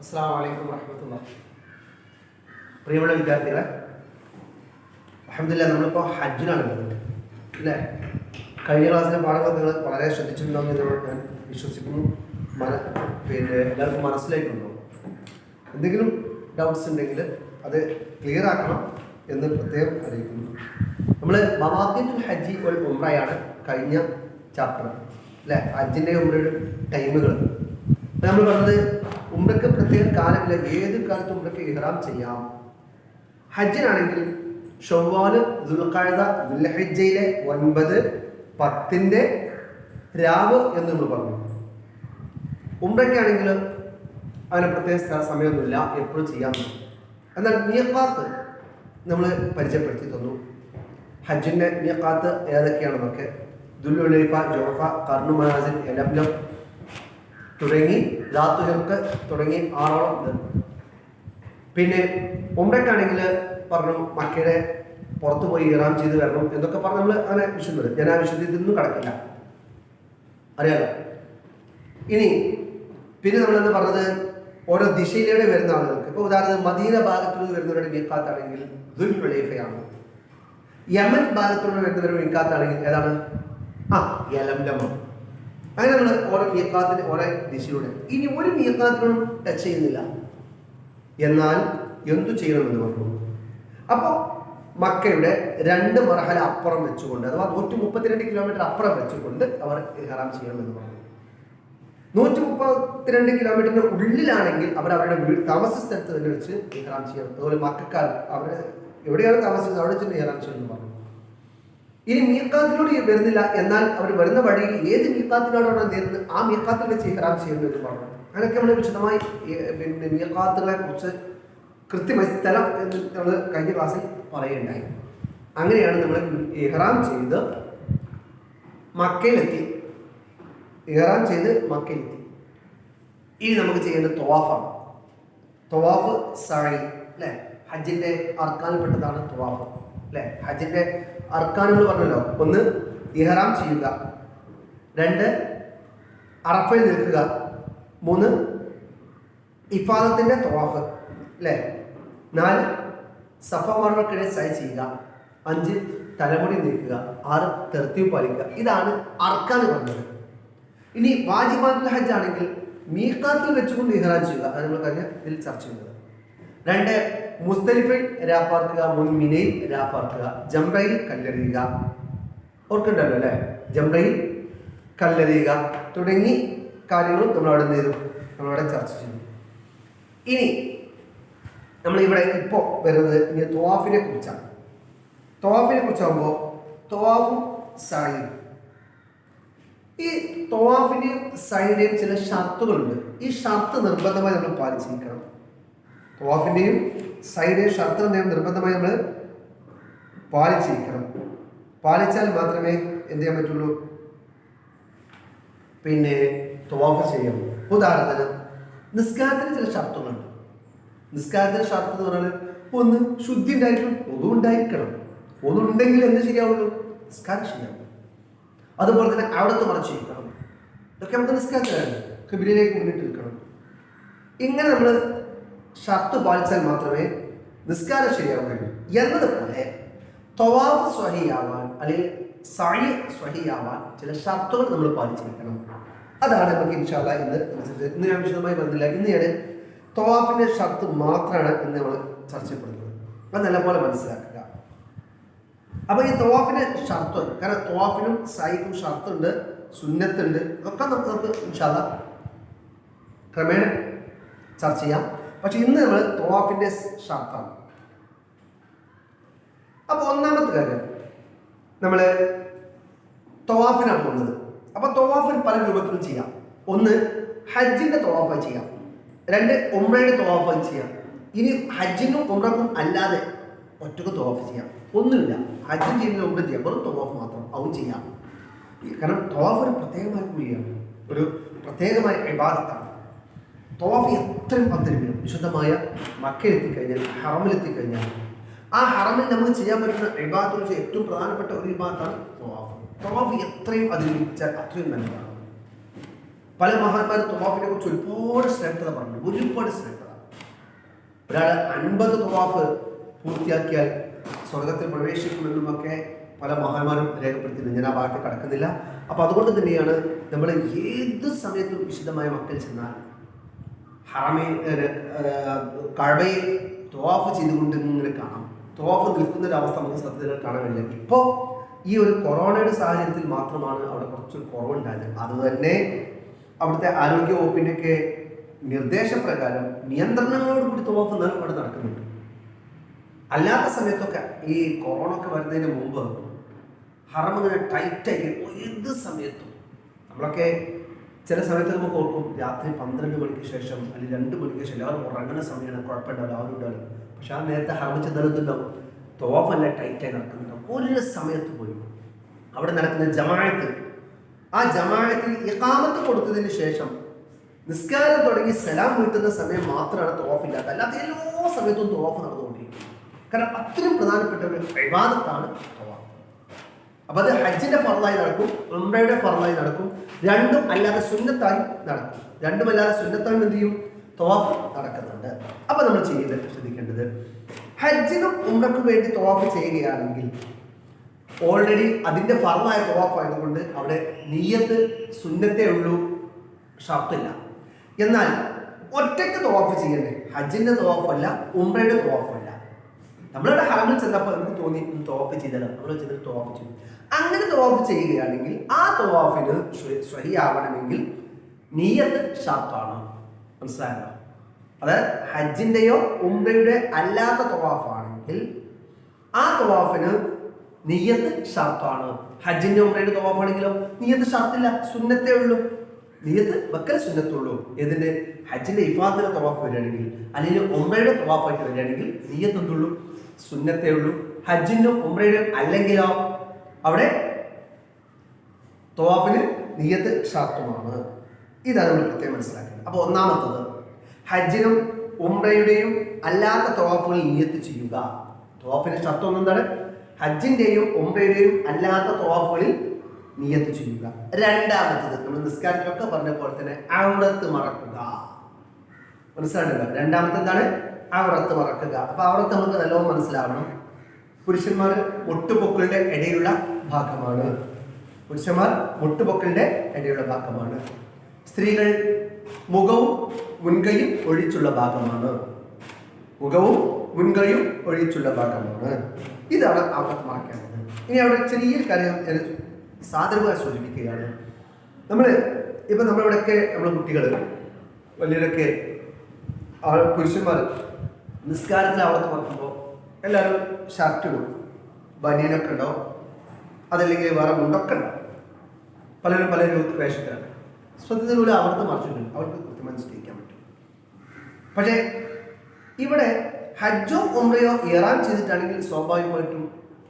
അസ്സലാമു അലൈക്കും വറഹ്മത്തുള്ളാഹി. പ്രിയമുള്ള വിദ്യാർത്ഥികളെ, അൽഹംദുലില്ലാഹ് നമ്മളിപ്പോൾ ഹജ്ജിനാണ് പോകുന്നത് അല്ലേ? കഴിഞ്ഞ ക്ലാസ്സിലെ പാഠങ്ങളൊക്കെ നിങ്ങൾ വളരെ ശ്രദ്ധിച്ചിട്ടുണ്ടാകുമെന്ന് ഞാൻ വിശ്വസിക്കുന്നു. എല്ലാവർക്കും മനസ്സിലായിട്ടുണ്ടോ? എന്തെങ്കിലും ഡൗട്ട്സ് ഉണ്ടെങ്കിൽ അത് ക്ലിയർ ആക്കണം എന്ന് പ്രത്യേകം അറിയിക്കുന്നു. നമ്മൾ മവാഖീത്തുൽ ഹജ്ജി വൽ ഉംറയാണ് കഴിഞ്ഞ ചാപ്റ്റർ അല്ലേ? ഹജ്ജിൻ്റെ ഉംറയുടെ ടൈമുകൾ നമ്മൾ പറഞ്ഞത്. ഉംറയ്ക്ക് പ്രത്യേക കാലമില്ല, ഏത് കാലത്ത് ഉംറയ്ക്ക് ഇഹ്റാം ചെയ്യാം. ഹജ്ജിനാണെങ്കിൽ ഷവ്വാൽ, ദുൽഖഅദ, ദുൽഹിജ്ജയിലെ 9, 10 രാവ് എന്ന് നമ്മൾ പറഞ്ഞു. ഉംറയ്ക്കാണെങ്കിൽ അതിന് പ്രത്യേക സമയമൊന്നുമില്ല, എപ്പോഴും ചെയ്യാൻ പറ്റും. എന്നാൽ മീഖാത്ത് നമ്മൾ പരിചയപ്പെടുത്തി തന്നു. ഹജ്ജിൻ്റെ മീഖാത്ത് ഏതൊക്കെയാണെന്നൊക്കെ ദുൽഹുലൈഫ, ജുഹഫ, ഖർനു മനാസിൽ, യലംലം തുടങ്ങി ദാത്തുഹിർക്ക് തുടങ്ങി 6ഓളം ഉണ്ട്. പിന്നെ ഉംറയ്ക്കാണെങ്കിൽ പറഞ്ഞു മക്കയുടെ പുറത്തു പോയി ഇഹ്റാം ചെയ്ത് വരണം എന്നൊക്കെ പറഞ്ഞ് നമ്മൾ അങ്ങനെ വിശുദ്ധ. ഞാൻ ആ വിശുദ്ധിയൊന്നും കടക്കില്ല, അറിയാലോ. ഇനി പിന്നെ നമ്മളെന്ന് പറഞ്ഞത് ഓരോ ദിശയിലൂടെ വരുന്ന ആളുകൾക്ക്, ഇപ്പോൾ ഉദാഹരണത്തിന് മദീന ഭാഗത്തുനിന്ന് വരുന്നവരുടെ മീഖാത്താണെങ്കിൽ ദുൽഹുലൈഫയാണ്. യമൻ ഭാഗത്തുനിന്ന് വരുന്നവരുടെ മീഖാത്താണെങ്കിൽ ഏതാണ്? യലംലമാണ്. അങ്ങനെ നമ്മൾ ഓരോ മീഖാത്തിന് ഓരോ ദിശയിലൂടെ. ഇനി ഒരു മീഖാത്തിനോടും ടച്ച് ചെയ്യുന്നില്ല, എന്നാൽ എന്തു ചെയ്യണമെന്ന് പറഞ്ഞു. അപ്പോൾ മക്കയുടെ 2 മർഹല അപ്പുറം വെച്ചുകൊണ്ട്, അഥവാ 132 കിലോമീറ്റർ അപ്പുറം വെച്ചുകൊണ്ട് അവർ ഇഹ്റാം ചെയ്യണമെന്ന് പറഞ്ഞു. 132 കിലോമീറ്ററിന് ഉള്ളിലാണെങ്കിൽ അവർ അവരുടെ താമസ സ്ഥലത്ത് തന്നെ വെച്ച് ഇഹ്റാം ചെയ്യണം. അതുപോലെ മക്കാർ അവർ എവിടെയാണ് താമസിക്കുന്നത് അവിടെ ചെന്ന് ഇഹ്റാം ചെയ്യണമെന്ന് പറഞ്ഞു. ഇനി മീഖാത്തിലൂടെ വരുന്നില്ല, എന്നാൽ അവർ വരുന്ന വഴിയിൽ ഏത് മീഖാത്തിനോടാണ് നേരുന്നത് ആ മീഖാത്തിൽ വെച്ച് ഇഹ്റാം ചെയ്യുന്നു എന്ന് പറഞ്ഞു. അങ്ങനെയൊക്കെ നമ്മൾ വിശദമായി മീഖാത്തുകളെ കുറിച്ച് കൃത്യമായി സ്ഥലം എന്ന് നമ്മൾ കഴിഞ്ഞ ക്ലാസ്സിൽ പറയുകയുണ്ടായി. അങ്ങനെയാണ് നമ്മൾ ഇഹ്റാം ചെയ്ത് മക്കയിലെത്തി. ഇനി നമുക്ക് ചെയ്യേണ്ടത് തവാഫാണ്. തവാഫ് സഅയ് അല്ലേ? ഹജ്ജിന്റെ അർക്കാനിൽപ്പെട്ടതാണ് തവാഫ് അല്ലേ? ഹജ്ജിന്റെ അർക്കാനുകൾ പറഞ്ഞല്ലോ. 1 ഇഹ്റാം ചെയ്യുക, 2 അറഫയിൽ നിൽക്കുക, 3 ഇഫാദത്തിന്റെ തവാഫ് അല്ലേ? 4 സഫ മർവക്കിടെ സഅയ് ചെയ്യുക, 5 തലമുടി നീക്കുക, 6 തർത്തീബ് പാലിക്കുക. ഇതാണ് അർക്കാൻ പറഞ്ഞത്. ഇനി വാജിബാത്തുൽ ഹജ്ജ് ആണെങ്കിൽ മീഖാത്തിൽ വെച്ചുകൊണ്ട് ഇഹ്റാം ചെയ്യുക. അത് നമ്മൾ കഴിഞ്ഞ ഇതിൽ ചർച്ച ചെയ്യുന്നത്. 2 മുസ്ദലിഫയിൽ രാപ്പാർക്കുക, 3 മിനയിൽ രാപ്പാർക്കുക, ജംറയിൽ കല്ലെറിയുക. ഓർക്കുന്നുണ്ടല്ലോ അല്ലേ? ജംറയിൽ കല്ലെറിയുക തുടങ്ങി കാര്യങ്ങളും നമ്മളവിടെ നേരും നമ്മളവിടെ ചർച്ച ചെയ്തു. ഇനി നമ്മളിവിടെ ഇപ്പോൾ വരുന്നത് ഇനി തവാഫിനെ കുറിച്ചാണ്. തവാഫിനെ കുറിച്ചാകുമ്പോൾ തവാഫും സഅയും, ഈ തവാഫിന്റെയും സഅയിന്റെയും ചില ഷർത്തുകളുണ്ട്. ഈ ഷർത്ത് നിർബന്ധമായി നമ്മൾ പാലിച്ചിരിക്കണം. തവാഫിന്റെയും സഅയിന്റെയും ഷർത്ത് നിർബന്ധമായി നമ്മൾ പാലിച്ചിരിക്കണം. പാലിച്ചാൽ മാത്രമേ എന്ത് ചെയ്യാൻ പറ്റുള്ളൂ? പിന്നെ തവാഫ് ചെയ്യാം. ഉദാഹരണത്തിന് നിസ്കാരത്തിന് ചില ഷർത്തുകളുണ്ട്. നിസ്കാരത്തിന് ഷർത്ത് എന്ന് പറഞ്ഞാൽ 1 ശുദ്ധി ഉണ്ടായിരിക്കണം, ഒന്നുണ്ടായിരിക്കണം. ഒന്നുണ്ടെങ്കിൽ എന്ത് ശരിയാവുള്ളൂ? നിസ്കാരം ശരിയാവും. അതുപോലെ തന്നെ അവിടത്തെ മറച്ചിരിക്കണം. ഇതൊക്കെ നമുക്ക് നിസ്കാരത്തിലാണ്. ഖിബ്ലയിലേക്ക് മുന്നിട്ട് നിൽക്കണം. ഇങ്ങനെ നമ്മൾ ഷർത്ത് പാലിച്ചാൽ മാത്രമേ നിസ്കാരം ശരിയാവാൻ കഴിയൂ. എന്നതുപോലെ തവാഫ് സ്വഹിയാവാൻ അല്ലെങ്കിൽ സഅയ് സ്വഹിയാവാൻ ചില ഷർത്തുകൾ നമ്മൾ പാലിച്ചിരിക്കണം. അതാണ് നമുക്ക് ഇൻഷാ അല്ലാഹ് ഇന്ന് ഞാൻ വിശദമായി പറഞ്ഞില്ല. ഇന്ന് ഞാൻ തവാഫിന്റെ ഷർത്ത് മാത്രമാണ് ഇന്ന് നമ്മൾ ചർച്ചപ്പെടുന്നത്. അത് നല്ലപോലെ മനസ്സിലാക്കുക. അപ്പോൾ ഈ തവാഫിന് ഷർത്ത്, കാരണം തവാഫിനും സഅയ്ക്കും ഷർത്തുണ്ട്, സുന്നത്തുണ്ട്. അതൊക്കെ നമുക്ക് ഇൻഷാ അല്ലാഹ് ക്രമേണ ചർച്ച ചെയ്യാം. പക്ഷെ ഇന്ന് നമ്മൾ തവാഫിന്റെ ഷർത്താണ്. അപ്പോൾ ഒന്നാമത്തെ കാര്യം, നമ്മൾ തവാഫിനാണ് പോകുന്നത്. അപ്പോൾ തവാഫിന് പല രൂപത്തിലും ചെയ്യാം. 1 ഹജ്ജിന്റെ തവാഫായി ചെയ്യാം, 2 ഉംറയുടെ തവാഫായി ചെയ്യാം. ഇനി ഹജ്ജിനും ഉംറക്കും അല്ലാതെ ഒറ്റക്ക് തവാഫ് ചെയ്യാം. ഒന്നുമില്ല, ഹജ്ജും ചെയ്യുന്ന ഉംറ ചെയ്യാം, വെറും തവാഫ് മാത്രം അതും ചെയ്യാം. കാരണം തവാഫ് ഒരു പ്രത്യേകമായ കൂലിയാണ്, ഒരു പ്രത്യേകമായ ഇബാദത്താണ്. തവാഫ് എത്രയും പത്തിരിക്കും വിശുദ്ധമായ മക്കയിലെത്തിക്കഴിഞ്ഞാൽ, ഹറമിലെത്തിക്കഴിഞ്ഞാൽ, ആ ഹറമിൽ നമുക്ക് ചെയ്യാൻ പറ്റുന്ന ഇബാദത്ത് വെച്ചാൽ ഏറ്റവും പ്രധാനപ്പെട്ട ഒരു ഇബാദത്താണ് തവാഫ്. തവാഫ് എത്രയും അതിൽ ലഭിച്ചാൽ അത്രയും നല്ലതാണ്. പല മഹാന്മാരും തവാഫിനെ കുറിച്ച് ഒരുപാട് ശ്രേഷ്ഠത പറഞ്ഞു, ഒരുപാട് ശ്രേഷ്ഠത. ഒരാൾ 50 തവാഫ് പൂർത്തിയാക്കിയാൽ സ്വർഗത്തിൽ പ്രവേശിക്കുമെന്നുമൊക്കെ പല മഹാന്മാരും രേഖപ്പെടുത്തിയിട്ടുണ്ട്. ഞാൻ ആ ഭാഗത്ത് കടക്കുന്നില്ല. അപ്പോൾ അതുകൊണ്ട് തന്നെയാണ് നമ്മൾ ഏത് സമയത്തും വിശുദ്ധമായ മക്കയിൽ ചെന്നാൽ കഅബയിൽ തവാഫ് ചെയ്തുകൊണ്ട് ഇങ്ങനെ കാണാം. തവാഫ് നിൽക്കുന്ന ഒരു അവസ്ഥ നമുക്ക് സത്യത്തിൽ കാണാൻ കഴിയില്ല. ഇപ്പോൾ ഈ ഒരു കൊറോണയുടെ സാഹചര്യത്തിൽ മാത്രമാണ് അവിടെ കുറച്ചൊരു കുറവുണ്ടായത്. അതുതന്നെ അവിടുത്തെ ആരോഗ്യ വകുപ്പിൻ്റെയൊക്കെ നിർദ്ദേശപ്രകാരം നിയന്ത്രണങ്ങളോടുകൂടി തവാഫ് അവിടെ നടക്കുന്നുണ്ട്. അല്ലാത്ത സമയത്തൊക്കെ ഈ കൊറോണ ഒക്കെ വരുന്നതിന് മുമ്പ് ഹറം ഇങ്ങനെ ടൈറ്റായി ഏത് സമയത്തും നമ്മളൊക്കെ ചില സമയത്ത് നമുക്ക് ഓർക്കും രാത്രി 12 മണിക്ക് ശേഷം അല്ലെങ്കിൽ 2 മണിക്ക് ശേഷം എല്ലാവരും ഉറങ്ങുന്ന സമയമാണ്, കുഴപ്പമുണ്ടാവില്ല, ആരും ഉണ്ടാവില്ല. പക്ഷെ ആ നേരത്തെ ഹറം ചെന്നെടുത്തുണ്ടാവും, തവാഫല്ല ടൈറ്റായി നടക്കുന്നുണ്ടാവും. ഒരു സമയത്ത് പോയി അവിടെ നടക്കുന്ന ജമാഅത്ത്, ആ ജമാഅത്തിൽ ഇഖാമത്ത് കൊടുത്തതിന് ശേഷം നിസ്കാരം തുടങ്ങി സലാം വീട്ടുന്ന സമയം മാത്രമാണ് തവാഫില്ലാത്ത, അല്ലാത്ത എല്ലാ സമയത്തും തവാഫ് നടന്നുകൊണ്ടിരിക്കും. കാരണം അത്രയും പ്രധാനപ്പെട്ട ഒരു ഇബാദത്താണ് തവാഫ്. അപ്പോൾ അത് ഹജ്ജിന്റെ ഫർളായി നടക്കും, ഉംറയുടെ ഫർളായി നടക്കും, രണ്ടും അല്ലാതെ സുന്നത്തായി നടക്കും. രണ്ടുമല്ലാതെ സുന്നത്തായി എന്ത് ചെയ്യും? തവാഫ് നടക്കുന്നുണ്ട്. അപ്പോൾ നമ്മൾ ശ്രദ്ധിക്കേണ്ടത് ഹജ്ജിനും ഉംറയ്ക്കും വേണ്ടി തവാഫ് ചെയ്യുകയാണെങ്കിൽ ഓൾറെഡി അതിൻ്റെ ഫർളായ തവാഫ് ആയതുകൊണ്ട് അവിടെ നിയ്യത്ത് സുന്നത്തേ ഉള്ളൂ, ഷർത്തില്ല. എന്നാൽ ഒറ്റയ്ക്ക് തവാഫ് ചെയ്യണ്ടേ, ഹജ്ജിന്റെ തവാഫല്ല, ഉംറയുടെ തവാഫല്ല. നമ്മളുടെ ഹറമിൽ ചെന്നപ്പോൾ നമുക്ക് തോന്നി തവാഫ് ചെയ്താലോ, നമ്മൾ ചെന്നിട്ട് തവാഫ് ചെയ്തു. അങ്ങനെ തവാഫ് ചെയ്യുകയാണെങ്കിൽ ആ തവാഫിന് സ്വഹിയാവണമെങ്കിൽ നിയ്യത്ത് ഷർത്താണ്. മനസ്സിലായല്ലോ? അതായത് ഹജ്ജിന്റെയോ ഉംറയുടെ അല്ലാത്ത തവാഫാണെങ്കിൽ ആ തവാഫിന് നിയ്യത്ത് ഷർത്താണ്. ഹജ്ജിന്റെ ഉംറയുടെ തവാഫാണെങ്കിലോ നിയ്യത്ത് ഷർത്തില്ല, സുന്നത്തേ ഉള്ളൂ. നിയ്യത്ത് വെക്കൽ സുന്നത്തുള്ളൂ. ഏതിന്റെ? ഹജ്ജിന്റെ ഇഫാദിന്റെ തവാഫ് വരികയാണെങ്കിൽ അല്ലെങ്കിൽ ഉംറയുടെ തവാഫായിട്ട് വരികയാണെങ്കിൽ നിയ്യത്ത് എന്തുള്ളൂ? സുന്നത്തേ ഉള്ളൂ. ഹജ്ജിനും ഉംറയുടെ അല്ലെങ്കിലോ അവിടെ തവാഫിന് നിയ്യത്ത് ഷർത്തുമാണ്. ഇതാണ് നമ്മൾ പ്രത്യേകം മനസ്സിലാക്കുന്നത്. അപ്പോൾ ഒന്നാമത്തത് ഹജ്ജിനും ഉംറയുടെയും അല്ലാത്ത തവാഫുകളിൽ നിയ്യത്ത് ചെയ്യുക. തവാഫിന്റെ ഷർത്ത് ഒന്നെന്താണ്? ഹജ്ജിന്റെയും ഉംറയുടെയും അല്ലാത്ത തവാഫുകളിൽ നിയ്യത്ത് ചെയ്യുക. രണ്ടാമത്തത് നമ്മൾ നിസ്കാരത്തിലൊക്കെ പറഞ്ഞ പോലെ തന്നെ ഔറത്ത് മറക്കുക. മനസ്സിലാണല്ലോ? രണ്ടാമത്തെ എന്താണ്? ഔറത്ത് മറക്കുക. അപ്പൊ ഔറത്ത് നമുക്ക് നല്ലോണം മനസ്സിലാവണം. പുരുഷന്മാർ മുട്ടുപൊക്കളുടെ ഇടയിലുള്ള ഭാഗമാണ്. സ്ത്രീകൾ മുഖവും മുൻകൈയും ഒഴിച്ചുള്ള ഭാഗമാണ്. ഇതാണ് ഔറത്ത് മറക്കേണ്ടത്. ഇനി അവിടെ ചെറിയൊരു കാര്യം സാദരമായി സൂചിപ്പിക്കുകയാണ്. നമ്മളിവിടെയൊക്കെ നമ്മുടെ കുട്ടികൾ വലിയവരൊക്കെ പുരുഷന്മാർ നിസ്കാരത്തിൽ ഔറത്ത് മറക്കുമ്പോൾ എല്ലാവരും ഷർട്ട് ഇടും, ബനിയനൊക്കെ ഉണ്ടാവും, അതല്ലെങ്കിൽ വേറെ മുണ്ടൊക്കെ ഉണ്ടാവും. പലരും പല വേഷത്തിലാണ്. ശ്രദ്ധിച്ചതുപോലെ ഔറത്ത് മറച്ചിട്ടുണ്ട്, അവർക്ക് കൃത്യമായി നിശ്ചയിക്കാൻ പറ്റും. പക്ഷേ ഇവിടെ ഹജ്ജോ ഉംറയോ ഇഹ്റാം ചെയ്തിട്ടാണെങ്കിൽ സ്വാഭാവികമായിട്ടും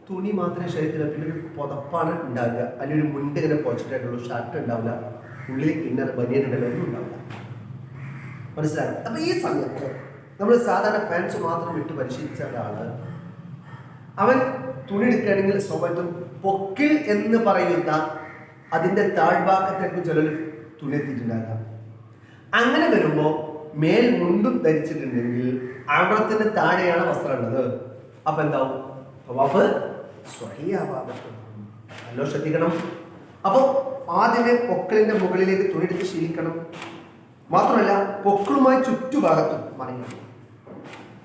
തുണി മാത്രമേ ശരീരത്തിൽ, പിന്നെ ഒരു പുതപ്പാണ് ഉണ്ടാവുക, അല്ലെങ്കിൽ ഒരു മുണ്ട് ഇങ്ങനെ പൊച്ചിട്ടായിട്ടുള്ളൂ, ഷർട്ട് ഉണ്ടാവില്ല, ഉള്ളിൽ ഇന്നർ ബനിയൻ ഉണ്ടല്ലോ, ഒന്നും ഉണ്ടാവില്ല. മനസ്സിലായി? അപ്പൊ ഈ സമയത്ത് നമ്മൾ സാധാരണ പാൻസ് മാത്രം ഇട്ട് പരിശീലിച്ച ഒരാള് അവൻ തുണി എടുക്കുകയാണെങ്കിൽ സ്വാഭാവികം പൊക്കിൾ എന്ന് പറയുന്ന അതിന്റെ താഴ്ഭാഗത്തേക്ക് ചിലർ തുണി എത്തിയിട്ടുണ്ടാകാം. അങ്ങനെ വരുമ്പോൾ മേൽ മുണ്ടും ധരിച്ചിട്ടുണ്ടെങ്കിൽ ഔറത്തിന് താഴെയാണ് വസ്ത്രം ഉള്ളത്. അപ്പൊ എന്താവും? തവാഫ് സ്വഹിയാവാതെ. നല്ലോ ശ്രദ്ധിക്കണം. അപ്പോൾ ആദ്യമേ പൊക്കിളിന്റെ മുകളിലേക്ക് തുണിയെടുത്ത് ശീലിക്കണം. മാത്രമല്ല പൊക്കിളുമായി ചുറ്റുഭാഗത്തും മറിയണം.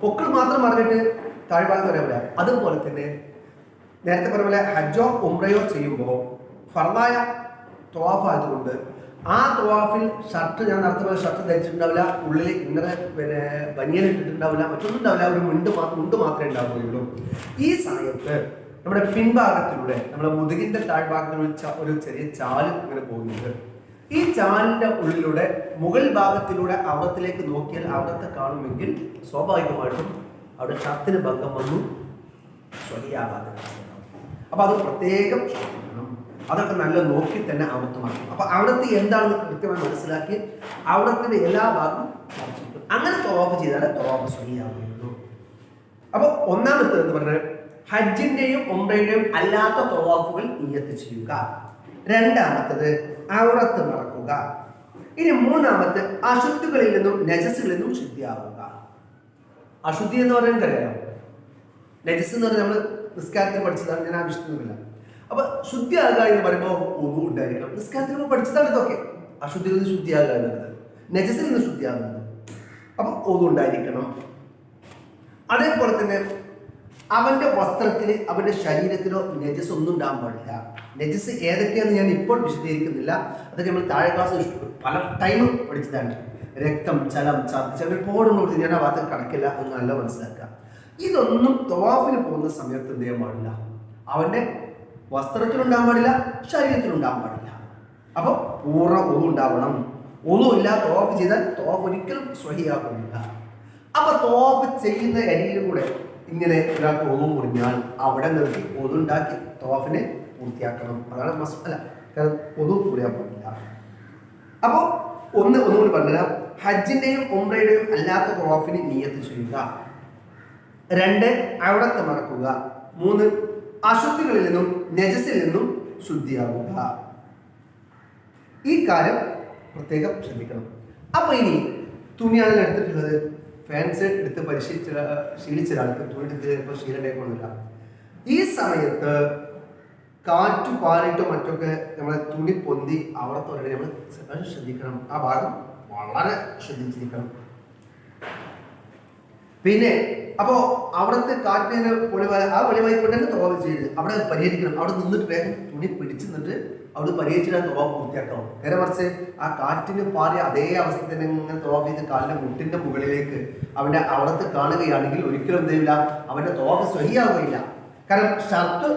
പൊക്കിൾ മാത്രം മറിഞ്ഞിട്ട് താഴ്ഭാഗത്ത് വരാൻ പറ്റില്ല. അതുപോലെ തന്നെ നേരത്തെ പറഞ്ഞ പോലെ ഹജ്ജോ ഉംറയോ ചെയ്യുമ്പോൾ ഫർദായ തവാഫ് ആയതുകൊണ്ട് ആ തവാഫിൽ ഷർട്ട്, ഞാൻ നേരത്തെ പോലെ ഷർട്ട് ധരിച്ചിട്ടുണ്ടാവില്ല, ഉള്ളിൽ ഇന്നലെ ബനിയൻ ഇട്ടിട്ടുണ്ടാവില്ല, മറ്റൊന്നും ഉണ്ടാവില്ല, ഒരു മുണ്ട് മാത്രമേ ഉണ്ടാവുകയുള്ളൂ. ഈ സമയത്ത് നമ്മുടെ പിൻഭാഗത്തിലൂടെ, നമ്മുടെ മുതുകിന്റെ താഴ്ഭാഗത്തിലൂടെ ഒരു ചെറിയ ചാല് ഇങ്ങനെ പോകുന്നുണ്ട്. ഈ ചാലിന്റെ ഉള്ളിലൂടെ മുകൾ ഭാഗത്തിലൂടെ ഔറത്തിലേക്ക് നോക്കിയാൽ ഔറത്തെ കാണുമെങ്കിൽ സ്വാഭാവികമായിട്ടും അവിടെ ഷർത്തിന് ഭംഗം വന്നു, സ്വഹിയാവാതെ. അപ്പൊ അത് പ്രത്യേകം ശ്രദ്ധിക്കണം. അതൊക്കെ നല്ല നോക്കി തന്നെ ഔറത്ത് മാറ്റണം. അപ്പൊ ഔറത്ത് എന്താണെന്ന് കൃത്യമായി മനസ്സിലാക്കി ഔറത്തിന്റെ എല്ലാ ഭാഗവും മറച്ചിട്ടും അങ്ങനെ തവാഫ് ചെയ്താൽ തവാഫ് സ്വഹിയാവുകയുള്ളൂ. അപ്പൊ ഒന്നാമത്തേത് എന്ന് പറഞ്ഞാൽ ഹജ്ജിന്റെയും ഉംറയുടെയും അല്ലാത്ത തവാഫുകൾ നിയ്യത്ത് ചെയ്യുക. രണ്ടാമത്തത് ഔറത്ത് മറക്കുക. ഇനി മൂന്നാമത്തെ അശുദ്ധികളിൽ നിന്നും നജസ്സുകളിൽ നിന്നും ശുദ്ധിയാവുക. അശുദ്ധി എന്ന് പറയാൻ കഴിയാലോ, നജസ് എന്ന് പറഞ്ഞാൽ നമ്മൾ നിസ്കാരത്തിൽ പഠിച്ചതാണ്, ഞാൻ ആവശ്യത്തിനുമില്ല. അപ്പൊ ശുദ്ധിയാകുക എന്ന് പറയുമ്പോൾ ഒന്നും ഉണ്ടായിരിക്കണം. നിസ്കാരത്തിൽ പഠിച്ചതാണ് ഇതൊക്കെ. അശുദ്ധിയിൽ നിന്ന് ശുദ്ധിയാകുക എന്നുള്ളത്, നജസിൽ നിന്ന് ശുദ്ധിയാകുന്നത്. അപ്പൊ ഒന്നും ഉണ്ടായിരിക്കണം. അതേപോലെ തന്നെ അവന്റെ വസ്ത്രത്തിന് അവന്റെ ശരീരത്തിനോ നജസ് ഒന്നും ഉണ്ടാകാൻ പാടില്ല. നജസ് ഏതൊക്കെയാണെന്ന് ഞാൻ ഇപ്പോൾ വിശദീകരിക്കുന്നില്ല, അതൊക്കെ നമ്മൾ താഴെ ക്ലാസ് പല ടൈമും പഠിച്ചതാണ്. രക്തം, ചലം, ഛർദ്ദിച്ച ഒരുപാടൊന്നും കൊടുത്ത് ഞാൻ ആ ഭാഗത്ത് കണക്കില്ല, അത് നല്ല മനസ്സിലാക്കുക. ഇതൊന്നും തവാഫിന് പോകുന്ന സമയത്ത് എന്ത് ചെയ്യാൻ പാടില്ല, അവന്റെ വസ്ത്രത്തിലുണ്ടാകാൻ പാടില്ല, ശരീരത്തിലുണ്ടാകാൻ പാടില്ല. അപ്പൊ പൂർണ്ണ ഒന്നും ഉണ്ടാവണം. ഒന്നുമില്ല തവാഫ് ചെയ്താൽ തവാഫ് ഒരിക്കലും സ്വഹിയാകുന്നില്ല. അപ്പൊ തവാഫ് ചെയ്യുന്ന ഇടയിലും കൂടെ ഇങ്ങനെ ഒരാൾക്ക് ഒന്നും മുറിഞ്ഞാൽ അവിടെ നിർത്തി ഒതുണ്ടാക്കി തവാഫിനെ പൂർത്തിയാക്കണം. അതാണ് മസ്അല. കാരണം ഒന്നും മുറിയാൻ പാടില്ല. അപ്പോൾ ഒന്നുകൂടി പറഞ്ഞുതരാം. ഹജ്ജിന്റെയും ഉംറയുടെയും അല്ലാത്ത തവാഫിന് നിയ്യത്ത് ചെയ്യുക. 2 അവിടത്തെ മറക്കുക. 3 അശുദ്ധികളിൽ നിന്നും നജസിൽ നിന്നും ശുദ്ധിയാവുക. ഈ കാര്യം പ്രത്യേകം ശ്രദ്ധിക്കണം. അപ്പൊ ഇനി തുണിയാണ് എടുത്തിട്ടുള്ളത്. ഫാൻസ് എടുത്ത് ശീലിച്ച ഒരാൾക്ക് തുണി എടുത്ത് ചിലപ്പോൾ ശീലണ്ടായിക്കൊള്ളില്ല. ഈ സമയത്ത് കാറ്റ് പാലിട്ടോ മറ്റൊക്കെ നമ്മളെ തുണി പൊന്തി അവിടെ തുടങ്ങി നമ്മൾ ശ്രദ്ധിക്കണം. ആ ഭാഗം വളരെ ശ്രദ്ധിച്ചിരിക്കണം. പിന്നെ അപ്പോ അവിടുത്തെ കാറ്റിനെ ആ വെളിവായിക്കൊണ്ട് തന്നെ തോവ ചെയ്ത് അവിടെ പരിഹരിക്കണം. അവിടെ നിന്നിട്ട് വേഗം തുണി പിടിച്ചു നിന്നിട്ട് അവിടെ പരിഹരിച്ചിട്ട് തോവ പൂർത്തിയാക്കണം. നേരെ മറിച്ച് ആ കാറ്റിന് പാറിയ അതേ അവസ്ഥ തന്നെ ഇങ്ങനെ തോവ ചെയ്ത് കാലിന്റെ മുട്ടിന്റെ മുകളിലേക്ക് അവന്റെ അവിടത്തെ കാണുകയാണെങ്കിൽ ഒരിക്കലും എന്തെയില്ല, അവന്റെ തോവ സ്വഹിയാവുകയില്ല. കാരണം ഷർത്ത്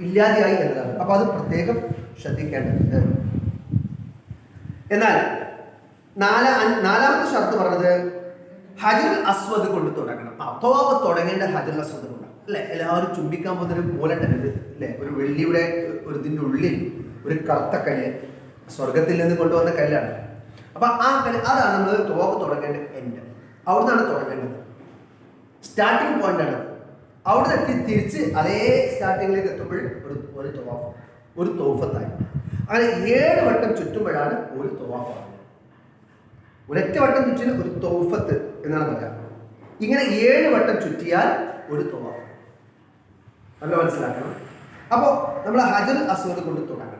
ഇല്ലാതെയായി എന്നതാണ്. അപ്പൊ അത് പ്രത്യേകം ശ്രദ്ധിക്കേണ്ടതുണ്ട്. എന്നാൽ നാലാമത്തെ ഷർത്ത് പറഞ്ഞത് ഹജറുൽ അസ്വദ് കൊണ്ട് തുടങ്ങണം. തവാഫ് തുടങ്ങേണ്ട ഹജറുൽ അസ്വദ് കൊണ്ട് അല്ലെ. എല്ലാവരും ചുംബിക്കാൻ പോകുന്നൊരു മൂലണ്ടത് അല്ലെ, ഒരു വെള്ളിയുടെ ഒരു ഇതിൻ്റെ ഉള്ളിൽ ഒരു കറുത്ത കല്ല് സ്വർഗത്തിൽ നിന്ന് കൊണ്ടുവന്ന കല്ലാണ്. അപ്പൊ ആ കല്ല് അതാണ് നമ്മൾ തവാഫ് തുടങ്ങേണ്ട എൻഡ്. അവിടുന്നാണ് തുടങ്ങേണ്ടത്. സ്റ്റാർട്ടിങ് പോയിന്റ് ആണ്. അവിടെ എത്തി തിരിച്ച് അതേ സ്റ്റാർട്ടിങ്ങിലേക്ക് എത്തുമ്പോൾ ഒരു തവാഫ്, ഒരു തൗഫത്തായി. അങ്ങനെ 7 വട്ടം ചുറ്റുമ്പോഴാണ് ഒരു തവാഫ്. ഒരൊറ്റ വട്ടം ചുറ്റിന് ഒരു തൗഫത്ത് എന്നാണ് പറയാം. ഇങ്ങനെ 7 വട്ടം ചുറ്റിയാൽ ഒരു തവാഫ്. നല്ല മനസ്സിലാക്കണം. അപ്പോൾ നമ്മൾ ഹജറുൽ അസ്വദ് കൊണ്ട് തുടങ്ങണം.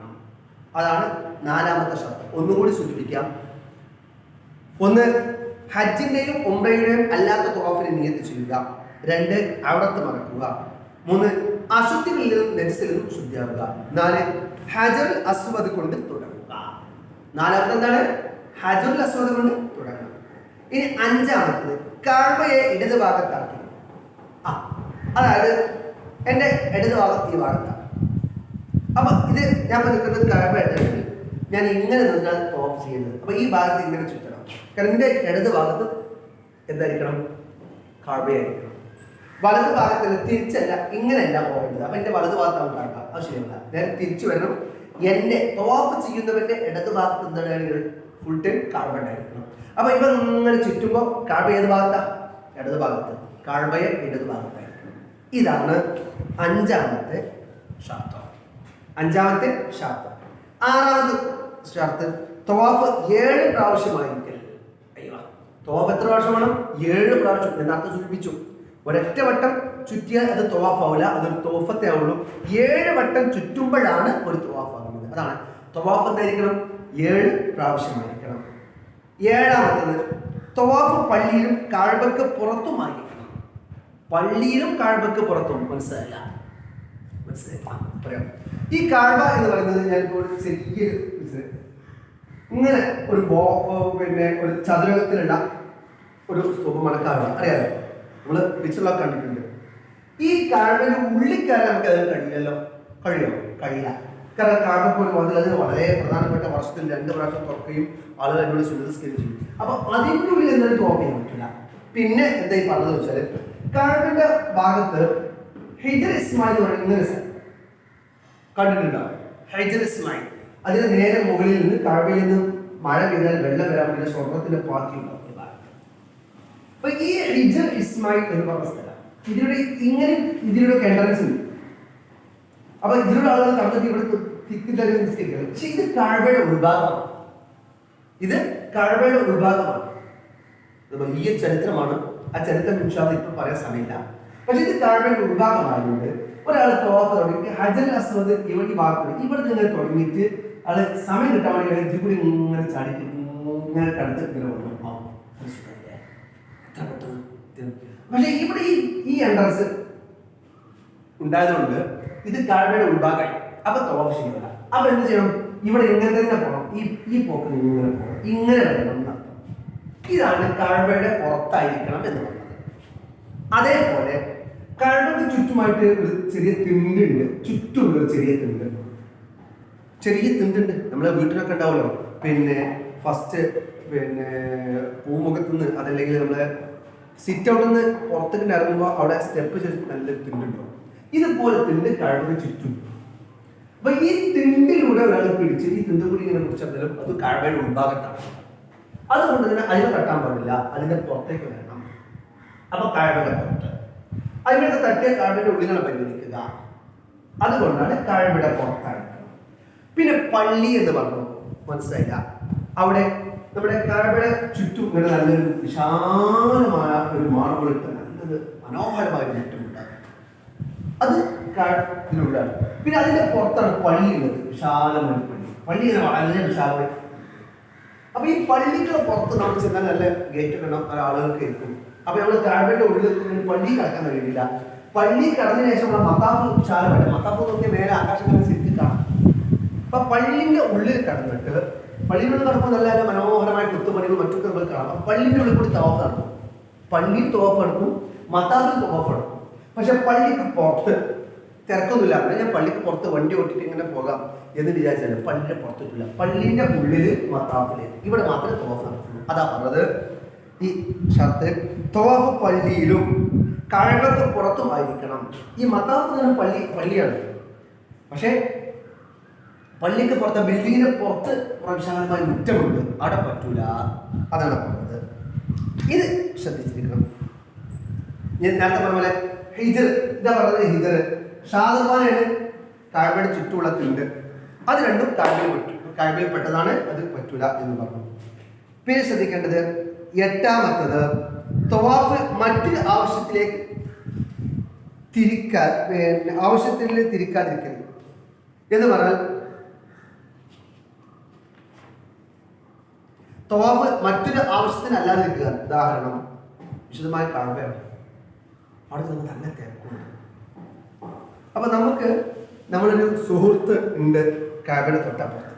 അതാണ് 4ാമത്തെ ഷർത്ത്. ഒന്നുകൂടി സൂചിപ്പിക്കാം. 1 ഹജ്ജിന്റെയും ഉംറയുടെയും അല്ലാത്ത തവാഫിനെ നിയത്ത് ചെയ്യുക. 2 അവിടത്ത് മറക്കുക. 3 അശുദ്ധികളിൽ നിന്നും നജസിൽ നിന്നും ശുദ്ധിയാവുക. 4 ഹജറുൽ അസ്വദ് കൊണ്ട് തുടങ്ങുക. 4ാമത്തെ എന്താണ്? ഹജറുൽ അസ്വദ് കൊണ്ട് തുടങ്ങണം. ഇനി 5ാമത്തത് കഅബയെ ഇടത് ഭാഗത്താക്കി. അതായത് എൻ്റെ ഇടത് ഭാഗത്ത് ഈ ഭാഗത്താണ്. അപ്പൊ ഇത് ഞാൻ നിൽക്കുന്നത് കഅബയാണെങ്കിൽ ഞാൻ ഇങ്ങനെ നിന്നാണ് തവാഫ് ചെയ്യുന്നത്. അപ്പൊ ഈ ഭാഗത്ത് ഇങ്ങനെ ചുറ്റണം. കാരണം എൻ്റെ ഇടത് ഭാഗത്ത് എന്തായിരിക്കണം? കഅബയായിരിക്കണം. വലത് ഭാഗത്തിൽ തിരിച്ചല്ല, ഇങ്ങനെയല്ല പോകേണ്ടത്. അപ്പൊ എൻ്റെ വലത് ഭാഗത്താണ് കഅബ. അത് ശരിയല്ല. നേരെ തിരിച്ചു വരണം. എൻ്റെ തവാഫ് ചെയ്യുന്നവന്റെ ഇടത് ഭാഗത്ത് എന്താണ്? ഫുൾ ടൈം കഅബ ഉണ്ടായിരിക്കണം. അപ്പൊ ഇവ ഇങ്ങനെ ചുറ്റുമ്പോൾ കഅബ ഏത് ഭാഗത്താ? ഇടത് ഭാഗത്ത്. കഅബയെ ഇടത് ഭാഗത്തായിരിക്കണം. ഇതാണ് 5ാമത്തെ ഷർത്ത്. 5ാമത്തെ ഷർത്ത്. 6ാമത്തെ ഷർത്ത് തവാഫ് 7 പ്രാവശ്യമായിരിക്കൽ. തവാഫ് എത്ര പ്രാവശ്യം വേണം? 7 പ്രാവശ്യം. നേരത്തെ സൂചിപ്പിച്ചു. ഒരൊറ്റ വട്ടം ചുറ്റിയാൽ അത് തവാഫ് ആവില്ല, അതൊരു തൗഫത്തേ ആവുള്ളൂ. 7 വട്ടം ചുറ്റുമ്പോഴാണ് ഒരു തവാഫ് ആകുന്നത്. അതാണ് തവാഫ് എന്തായിരിക്കണം? 7 പ്രാവശ്യമായിരിക്കണം. 7ാമത്തേത് തവാഫ് പള്ളിയിലും കഅബയ്ക്ക് പുറത്തുമായിരിക്കണം. പള്ളിയിലും കഅബയ്ക്ക് പുറത്തും. മനസ്സിലായില്ല? പറയാം. ഈ കഅബ എന്ന് പറയുന്നത് ഞാനിപ്പോൾ ചെറിയൊരു ഇങ്ങനെ ഒരു പിന്നെ ഒരു ചതുരത്തിലുള്ള ഒരു സ്തൂപമാണ് കഅബ. അറിയാലോ, നമ്മള് പിക്ചറിലൊക്കെ കണ്ടിട്ടുണ്ട്. ഈ കഅബയുടെ ഉള്ളിൽ കയറാൻ നമുക്ക് അതിന് കഴിയില്ലല്ലോ. കഴിയില്ല. കാരണം കഅബ പോലെ മുതൽ അത് വളരെ പ്രധാനപ്പെട്ട വർഷത്തിൽ 2 പ്രാവശ്യം തുറക്കുകയും ആളുകൾ എന്നോട് സുന്നതസ്കരിക്കുകയും ചെയ്യും. അപ്പൊ അതിൻ്റെ ഉള്ളിൽ എന്തായാലും തോപ്പ് ചെയ്യാൻ പറ്റില്ല. പിന്നെ എന്താ ഈ പറഞ്ഞതെന്ന് വെച്ചാൽ കഅബയുടെ ഭാഗത്ത് ഹിജർ ഇസ്മായിൽ എന്ന് പറയുന്ന കണ്ടിട്ടുണ്ടോ? ഹിജർ ഇസ്മായിൽ. അതിന് നേരെ മുകളിൽ നിന്ന് കഅബയിൽ നിന്ന് മഴ പെയ്താൽ വെള്ളം വരാൻ വേണ്ടി സ്വർണത്തിന്റെ പാത്തി ഉണ്ടാവും. അപ്പൊ ഈ ഹിജർ ഇസ്മായിൽ എന്ന് പറഞ്ഞ സ്ഥലം ഇതിലൂടെ എൻട്രൻസ് ഉണ്ട്. അപ്പൊ ഇതിലൂടെ ആളുകൾ കടന്നിട്ട് ഇവിടെ തിക്കിത്തരി നിസ്കരിക്കണം. പക്ഷെ ഇത് കഅബയുടെ ഉൾഭാഗമാണ്. ഇത് കഅബയുടെ ഉൾഭാഗമാണ്. ഇത് വലിയ ചരിത്രമാണ്. ആ ചരിത്രം ഇൻഷാല്ലാഹ് ഇപ്പൊ പറയാൻ സമയമില്ല. പക്ഷെ ഇത് കഅബയുടെ ഉൾഭാഗമായതുകൊണ്ട് ഒരാൾ തവാഫ് തുടങ്ങി ഹജറുൽ അസ്വദ് ഈ ഭാഗത്ത് ഇവിടെ നിന്ന് തുടങ്ങിയിട്ട് ആള് സമയം കിട്ടാൻ വേണ്ടി ഇതിൽ ഇങ്ങനെ ചാടി ഇങ്ങനെ കടന്ന് ഇങ്ങനെ വന്നു. പക്ഷെ ഇവിടെ ഈ എൻട്രൻസ് ഉണ്ടായതുകൊണ്ട് ഇത് കഅബയുടെ ഉൾഭാഗമായി. അപ്പൊ തവാഫ് ശരിയല്ല. അപ്പൊ എന്ത് ചെയ്യണം? ഇവിടെ ഇങ്ങനെ തന്നെ പോകണം. ഈ പോക്ക് ഇങ്ങനെ പോകണം, ഇങ്ങനെ വരണം എന്നർത്ഥം. ഇതാണ് കഅബയുടെ പുറത്തായിരിക്കണം എന്ന് പറഞ്ഞത്. അതേപോലെ കഅബയ്ക്ക് ചുറ്റുമായിട്ട് ഒരു ചെറിയ തിണ്ടുണ്ട്. ചുറ്റുമുള്ള ഒരു ചെറിയ തിണ്ടുണ്ട്. നമ്മളെ വീട്ടിലൊക്കെ ഉണ്ടാവുമല്ലോ. പിന്നെ ഫസ്റ്റ് പൂമുഖത്തുനിന്ന് അതല്ലെങ്കിൽ നമ്മളെ സിറ്റ് ഔട്ടിൽ നിന്ന് പുറത്തേക്ക് ഇറങ്ങുമ്പോൾ അവിടെ സ്റ്റെപ്പ് നല്ലൊരു തിണ്ടുണ്ടാവും. ഇതുപോലെ തിണ്ട് കഅബയ്ക്ക് ചുറ്റും. അപ്പൊ ഈ തിണ്ടിലൂടെ ഒരാൾ പിടിച്ച് ഈ തിണ്ട് കൂടി ഇങ്ങനെ പിടിച്ചാലും അത് കഅബയുടെ ഉൾഭാഗത്താണ്. അതുകൊണ്ട് തന്നെ അതിനെ തട്ടാൻ പാടില്ല, അതിന്റെ പുറത്തേക്ക് വരണം. അപ്പൊ കഅബയുടെ പുറത്ത് അതിനൊക്കെ തട്ടിയ കഅബയുടെ ഉള്ളിലാണ് പരിഗണിക്കുക. അതുകൊണ്ടാണ് കഅബയുടെ പുറത്തായിരിക്കണം. പിന്നെ പള്ളി എന്ന് പറഞ്ഞു മനസ്സിലായില്ല. അവിടെ നമ്മുടെ കഅബയുടെ ചുറ്റും ഇങ്ങനെ നല്ലൊരു വിശാലമായ ഒരു മാർബിൾ ഇട്ട് നല്ലത് മനോഹരമായ ഒരു ചുറ്റുമുണ്ട്. അത് ഇതിലുള്ളതാണ്. പിന്നെ അതിന്റെ പുറത്താണ് പള്ളി ഉള്ളത്. വിശാലമായ പള്ളി ഇങ്ങനെ വളരെ വിശാലമായി. അപ്പൊ ഈ പള്ളിക്കുള്ള പുറത്ത് നമ്മൾ ചെന്നാൽ നല്ല ഗേറ്റ് കണ്ടാൽ പല ആളുകൾക്ക് ഇരിക്കും. അപ്പൊ നമ്മൾ കഅബയുടെ ഉള്ളിൽ പള്ളി കടക്കാൻ കഴിയില്ല. പള്ളി കടന്നതിന് ശേഷം നമ്മൾ മത്താഫ് വിശാലമായിട്ട് മത്താഫ് നോക്കിയ മേലെ ആകാശങ്ങളെ ശരിക്കും കാണാം. അപ്പൊ പള്ളിന്റെ ഉള്ളിൽ കടന്നിട്ട് പള്ളിയുടെ നടക്കുമ്പോൾ നല്ല മനോഹരമായ കുത്തുപണികൾ മറ്റൊക്കെ നമ്മൾ കാണാം. പള്ളിന്റെ ഉള്ളിൽ കൂടി തവാഫ് നടക്കും. പള്ളിയിൽ തവാഫ് നടക്കും, മത്താഫിൽ തവാഫ് നടക്കും. പക്ഷെ പള്ളിക്ക് പുറത്ത് തിരക്കൊന്നുമില്ല. ഞാൻ പള്ളിക്ക് പുറത്ത് വണ്ടി ഓട്ടിട്ട് ഇങ്ങനെ പോകാം എന്ന് വിചാരിച്ചാൽ പള്ളിയുടെ പുറത്തിട്ടില്ല. പള്ളിന്റെ ഉള്ളില് മത്താഫില് ഇവിടെ മാത്രമേ തവാഫ് നടത്തുള്ളൂ. അതാ പറഞ്ഞത് ഈ ഷർത്ത്. തവാഫ് പള്ളിയിലും കഅബയ്ക്ക് പുറത്തുമായിരിക്കണം. ഈ മത്താഫ് പള്ളിയാണ്. പക്ഷേ പള്ളിക്ക് പുറത്ത് ബിൽഡിങ്ങിന് പുറത്ത് വിശാലമായ മുറ്റമുണ്ട്, അവിടെ പറ്റൂല. അതാണ് പറഞ്ഞത്. ഇത് ശ്രദ്ധിച്ചിരിക്കണം. ഞാൻ നേരത്തെ പറഞ്ഞ പോലെ ഹിജർ ഇതാ പറഞ്ഞത്. ഹിജർ ഷാദർവാനാണ് കഅബയുടെ ചുറ്റുമുള്ള തിണ്ട്. അത് രണ്ടും കഅബയിൽ പെട്ടതാണ്, അത് പറ്റൂല എന്ന് പറഞ്ഞു. പിന്നെ ശ്രദ്ധിക്കേണ്ടത് എട്ടാമത്തത് തവാഫ് മറ്റൊരു ആവശ്യത്തിലേക്ക് തിരിക്കാതിരിക്കൽ എന്ന് പറഞ്ഞാൽ തവാഫ് മറ്റൊരു ആവശ്യത്തിനല്ലാതിരിക്കുക. ഉദാഹരണം വിശദമായ കഅബയാണ്. അവിടെ നമുക്ക് നല്ല തിരക്കുണ്ട്. അപ്പൊ നമ്മളൊരു സുഹൃത്ത് ഉണ്ട് കഅബയുടെ തൊട്ടപ്പുറത്ത്.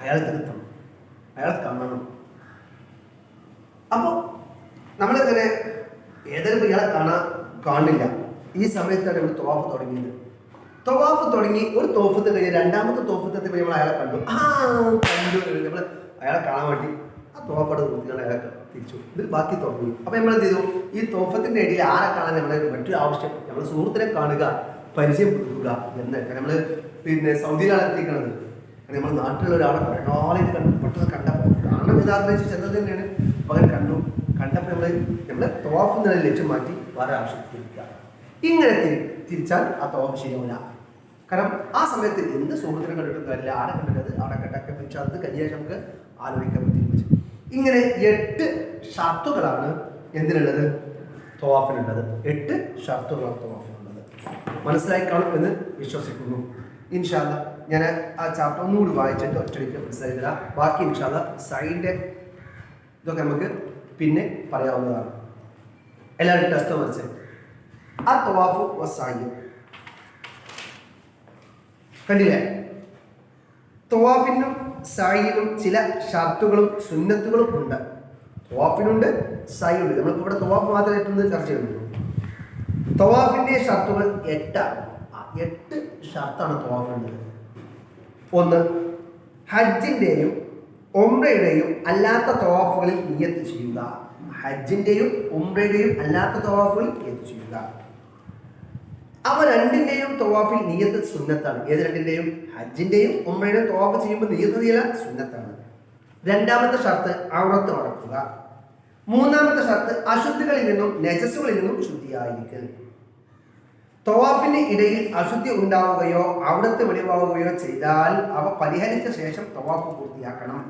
അയാൾ തിരുത്തണം, അയാൾ കാണണം. അപ്പോൾ നമ്മളിങ്ങനെ ഏതായാലും ഇയാളെ കാണില്ല. ഈ സമയത്താണ് നമ്മൾ തവാഫ് തുടങ്ങിയത്. തവാഫ് തുടങ്ങി ഒരു തോഫത്ത് കഴിഞ്ഞ് രണ്ടാമത്തെ തോഫത്തെത്തി നമ്മൾ അയാളെ കണ്ടു. നമ്മൾ അയാളെ കാണാൻ വേണ്ടി ആ തോഫയുടെ കുട്ടികളെ അയാളെ തിരിച്ചു. ഇത് ബാക്കി തുടങ്ങി. അപ്പൊ നമ്മൾ എന്ത് ചെയ്തു? ഈ തോഫത്തിന്റെ ഇടയിൽ ആരെ കാണാൻ നമ്മളെ മറ്റൊരു ആവശ്യം, നമ്മൾ സുഹൃത്തിനെ കാണുക, പരിചയം പുതുക്കുക എന്നൊക്കെ. നമ്മൾ സൗദിയിലാണ് എത്തിക്കണത്. നമ്മൾ നാട്ടിലുള്ള ഒരാളെ പഴകാലത്ത് കണ്ടു. പെട്ടെന്ന് കണ്ടപ്പോൾ കാണാൻ യഥാർത്ഥിച്ച് ചെന്നത് തന്നെയാണ്. പകരം കണ്ടപ്പോൾ നമ്മളെ തവാഫ് നില ലക്ഷ്യം മാറ്റി വേറെ ആവശ്യത്തിൽ തിരിക്കുക. ഇങ്ങനെ തിരിച്ചാൽ ആ തവാഫ് ശരിയാവില്ല. കാരണം ആ സമയത്ത് എന്ത് സുഹൃത്തിനെ കണ്ടിട്ടും കാര്യമില്ല. ആരെ കണ്ടത് അവിടെ കണ്ടൊക്കെ വെച്ചാൽ അത് കഴിഞ്ഞ നമുക്ക് ആലോചിക്കാൻ തീരുമാനിച്ചു. ഇങ്ങനെ 8 ഷർത്തുകളാണ് എന്തിനുള്ളത്? തവാഫിനുള്ളത്. 8 ഷർത്തുകളാണ് തവാഫിനുള്ളത്. മനസ്സിലായി കാണും എന്ന് വിശ്വസിക്കുന്നു. ഇൻഷാ അല്ലാഹ് ഞാൻ ആ ചാപ്റ്റർ ഒന്നുകൂടി വായിച്ചിട്ട് ഒറ്റയ്ക്ക് മനസ്സിലാക്കി തരാം. ബാക്കി ഇൻഷാ അല്ലാഹ് സൈഡിൻ്റെ ഇതൊക്കെ നമുക്ക് പിന്നെ പറയാവുന്നതാണ്. എല്ലാവരും ടെസ്റ്റ് മനസ്സിലായി. ആ തവാഫ് വസായി കണ്ടില്ലേ? തവാഫിനും സായിനും ചില ഷർത്തുകളും സുന്നത്തുകളും ഉണ്ട്. തവാഫിനുണ്ട്, സായിയുണ്ട്. നമ്മളിപ്പോൾ ഇവിടെ തവാഫ് മാത്രമായിട്ടൊന്ന് ചർച്ച ചെയ്യുന്നു. തവാഫിൻ്റെ ഷർത്തുകൾ 8 ഷർത്താണ് തവാഫിനുള്ളത്. 1, ഹജ്ജിൻ്റെയും ഉംറയുടെയും അല്ലാത്ത തവാഫുകളിൽ നിയ്യത്ത് ചെയ്യുക. ഹജ്ജിൻ്റെയും ഉംറയുടെയും അല്ലാത്ത തവാഫുകളിൽ നിയ്യത്ത് ചെയ്യുക. അവ രണ്ടിൻ്റെയും തവാഫിൽ നിയ്യത്ത് സുന്നത്താണ്. ഏത് രണ്ടിൻ്റെയും? ഹജ്ജിൻ്റെയും ഉംറയുടെയും തവാഫ് ചെയ്യുമ്പോൾ നിയ്യത്ത് ചെയ്യല സുന്നത്താണ്. 2ാമത്തെ ഷർത്ത് ഔറത്ത് മടക്കുക. 3ാമത്തെ ഷർത്ത് അശുദ്ധികളിൽ നിന്നും നജസുകളിൽ നിന്നും ശുദ്ധിയായിരിക്കൽ. തവാഫിന് ഇടയിൽ അശുദ്ധി ഉണ്ടാവുകയോ അവിടത്തെ വെളിവാവുകയോ ചെയ്താൽ അവ പരിഹരിച്ച ശേഷം തവാഫ് പൂർത്തിയാക്കണം.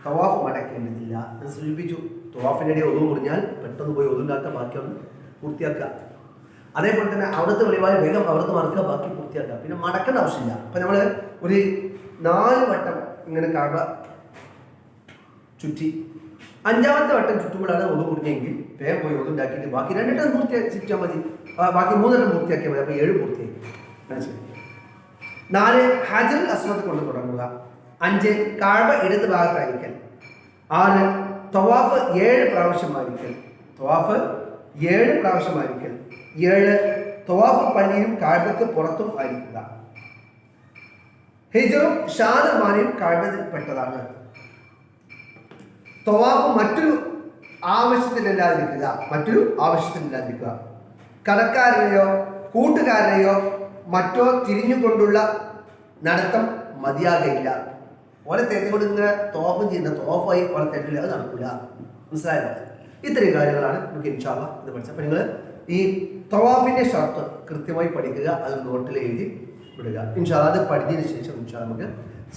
തവാഫ് മടക്കേണ്ടതില്ല. ഞാൻ സൂചിപ്പിച്ചു, തവാഫിൻ്റെ ഇടയിൽ ഒതു മുറിഞ്ഞാൽ പെട്ടെന്ന് പോയി ഒതുണ്ടാക്കുക, ബാക്കി ഒന്ന് പൂർത്തിയാക്കുക. അതേപോലെ തന്നെ അവിടുത്തെ വെളിവായ വേഗം അവിടുത്തെ മറക്കുക, ബാക്കി പൂർത്തിയാക്കുക. പിന്നെ മടക്കേണ്ട ആവശ്യമില്ല. അപ്പം നമ്മൾ ഒരു 4 വട്ടം ഇങ്ങനെ കഅബ ചുറ്റി 5ാമത്തെ വട്ടം ചുറ്റുമ്പോഴാണ് ഒതു മുറിഞ്ഞെങ്കിൽ വേഗം പോയി ഒതുണ്ടാക്കിയിട്ട് ബാക്കി 2 വട്ടം പൂർത്തിയാക്കിയാൽ മതി, ബാക്കി 3 വട്ടം പൂർത്തിയാക്കിയാൽ മതി. അപ്പോൾ 7 പൂർത്തിയായി. മനസ്സിലായി. 4 ഹജറുൽ അസ്വദ് കൊണ്ട് തുടങ്ങുക. 5 കഅബ ഇടത് ഭാഗത്തായിരിക്കൽ. 6 തവാഫ് 7 പ്രാവശ്യമായിരിക്കൽ. തവാഫ് 7 പ്രാവശ്യമായിരിക്കൽ. 7 തവാഫ് പള്ളിയും കഅബയ്ക്ക് പുറത്തും ആയിരിക്കുക. ഹിജ്റും ഷാദുമാനും കഅബയിൽപ്പെട്ടതാണ്. തവാഫ് മറ്റൊരു ആവശ്യത്തിനില്ലാതിരിക്കുക. കടക്കാരനെയോ കൂട്ടുകാരനെയോ മറ്റോ തിരിഞ്ഞുകൊണ്ടുള്ള നടത്തം മതിയാകയില്ല. ഓലെ തെറ്റുകൊണ്ട് ഇങ്ങനെ തവാഫ് ചെയ്യുന്ന തവാഫായി ഓലെ തെറ്റില്ല, അത് നടക്കില്ല. മനസ്സിലായല്ലോ? ഇത്രയും കാര്യങ്ങളാണ് നമുക്ക് ഇൻഷാ അല്ലാഹ് ഇത് പഠിച്ചത്. അപ്പം നിങ്ങൾ ഈ തവാഫിൻ്റെ ഷർത്ത് കൃത്യമായി പഠിക്കുക, അത് നോട്ടിൽ എഴുതി വിടുക. ഇൻഷാ അല്ലാഹ് അത് പഠിച്ചതിന് ശേഷം ഇൻഷാ അല്ലാഹ് നമുക്ക്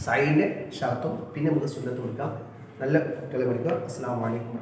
സൈഡിൻ്റെ ഷർത്തും പിന്നെ നമുക്ക് സുന്നത്ത് കൊടുക്കാം. നല്ല കുട്ടികളെ പഠിക്കുക. അസ്സലാമു അലൈക്കും.